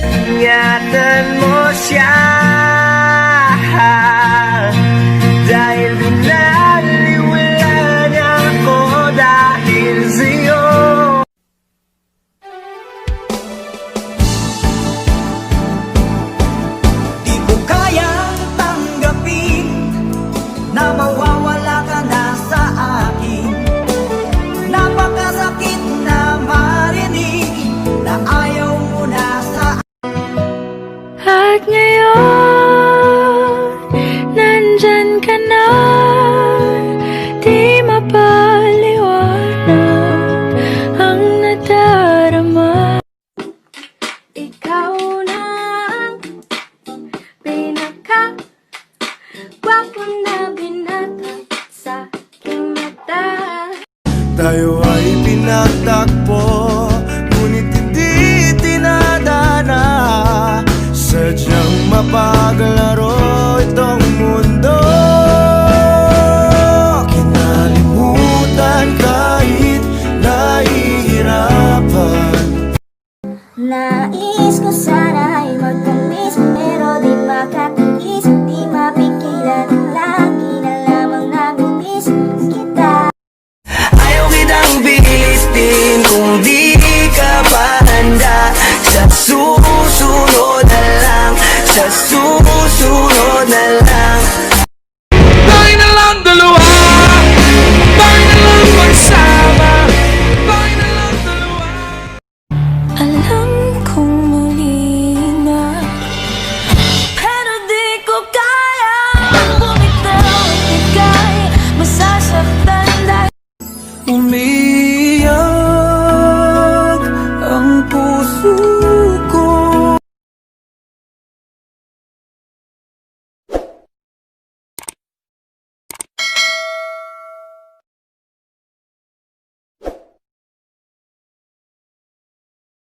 Ingatan mo siya, dahil binaliwala niya ako dahil sa'yo. Di ko kayang tanggapin na mawawala ka na sa akin. Napakasakit na marinig na ayaw mo na sa At ngayon, nandyan ka na, di mapaliwanag ang nadarama. Ikaw na ang pinaka-gwapo na binata sa aking mata. Tayo ay pinag